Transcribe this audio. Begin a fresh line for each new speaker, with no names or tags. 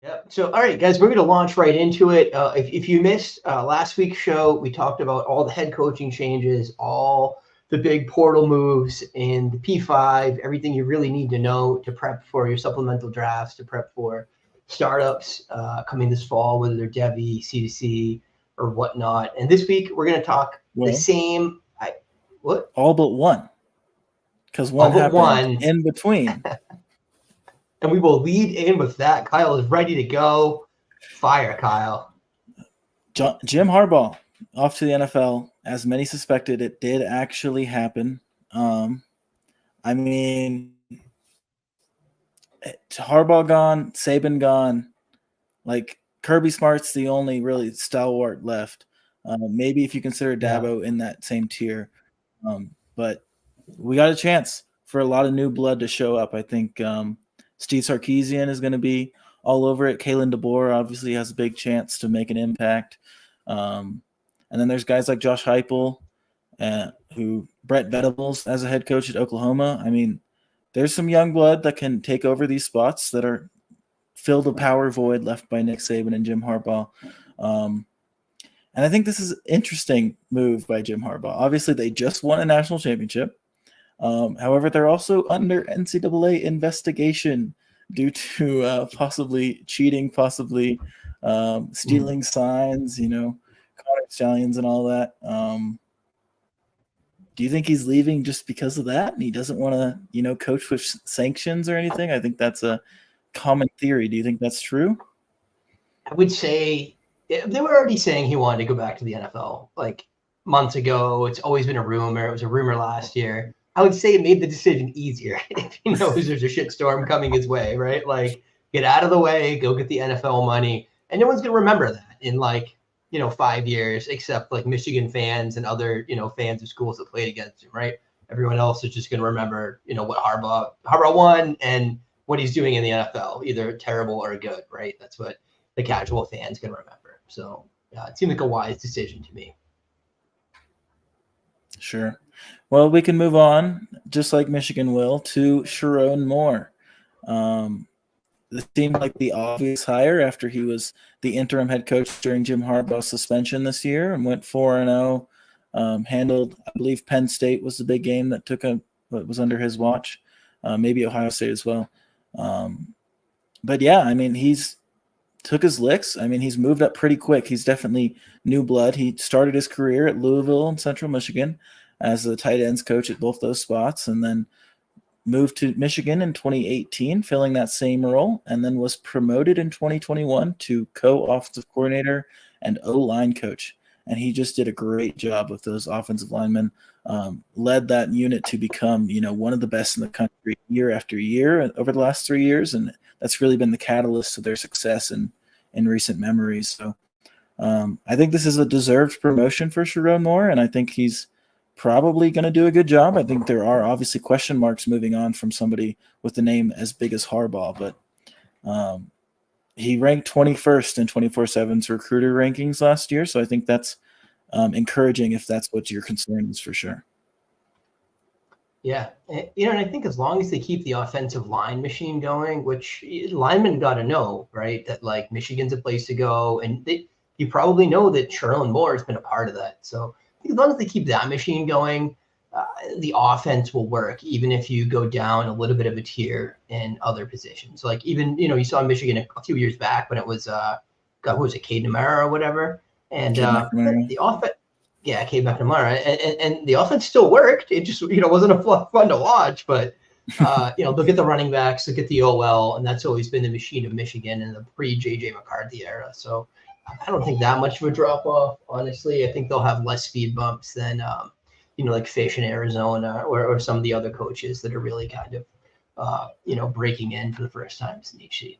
Yep. So, all right, guys, we're going to launch right into it. If you missed last week's show, we talked about all the head coaching changes, all the big portal moves in the P5, everything you really need to know to prep for your supplemental drafts, to prep for startups coming this fall, whether they're Devy, C2C, or whatnot. And this week, we're going to talk the same. What?
All but one, because
All
one
but
happened
one.
in between.
And we will lead in with that. Kyle is ready to go. Fire, Kyle.
Jim Harbaugh off to the NFL. As many suspected, it did actually happen. I mean, Harbaugh gone, Saban gone. Like, Kirby Smart's the only really stalwart left. Maybe if you consider Dabo in that same tier. But we got a chance for a lot of new blood to show up. I think Steve Sarkisian is going to be all over it. Kalen DeBoer obviously has a big chance to make an impact. And then there's guys like Josh Heupel, Brett Venables as a head coach at Oklahoma. I mean, there's some young blood that can take over these spots that are fill the power void left by Nick Saban and Jim Harbaugh. And I think this is an interesting move by Jim Harbaugh. Obviously, they just won a national championship. However, they're also under NCAA investigation due to possibly cheating, possibly stealing signs, Connor Stallions and all that. Do you think he's leaving just because of that and he doesn't want to, coach with sanctions or anything? I think that's a common theory. Do you think that's true?
I would say they were already saying he wanted to go back to the NFL like months ago. It's always been a rumor. It was a rumor last year. I would say it made the decision easier if he knows there's a shitstorm coming his way, right? Like, get out of the way, go get the NFL money. And no one's going to remember that in 5 years, except like Michigan fans and other, fans of schools that played against him, right? Everyone else is just going to remember, what Harbaugh won and what he's doing in the NFL, either terrible or good, right? That's what the casual fans can remember. So it seemed like a wise decision to me.
Sure. Well, we can move on, just like Michigan will, to Sherrone Moore. This seemed like the obvious hire after he was the interim head coach during Jim Harbaugh's suspension this year and went 4-0. Handled, I believe, Penn State was the big game that was under his watch. Maybe Ohio State as well. But yeah, I mean, he's took his licks. I mean, he's moved up pretty quick. He's definitely new blood. He started his career at Louisville and Central Michigan as the tight ends coach at both those spots, and then moved to Michigan in 2018, filling that same role, and then was promoted in 2021 to co-offensive coordinator and O-line coach. And he just did a great job with those offensive linemen, led that unit to become, one of the best in the country year after year over the last 3 years. And that's really been the catalyst to their success in recent memories. So I think this is a deserved promotion for Sherrone Moore, and I think he's probably going to do a good job. I think there are obviously question marks moving on from somebody with the name as big as Harbaugh, but he ranked 21st in 24/7's recruiter rankings last year, so I think that's encouraging if that's what your concern is, for sure.
Yeah, and I think as long as they keep the offensive line machine going, which linemen got to know, right, that like Michigan's a place to go, and you probably know that Sherrone Moore has been a part of that. So I think as long as they keep that machine going, the offense will work, even if you go down a little bit of a tier in other positions. Like even, you saw Michigan a few years back when it was, who was it, Cade Namara or whatever? And the offense, yeah, Cade McNamara, and the offense still worked. It just, wasn't a fun to watch, but, they'll get the running backs, they'll get the OL, and that's always been the machine of Michigan in the pre-J.J. McCarthy era. So I don't think that much of a drop-off, honestly. I think they'll have less speed bumps than, like Fish in Arizona or some of the other coaches that are really kind of, breaking in for the first time as an H-seed.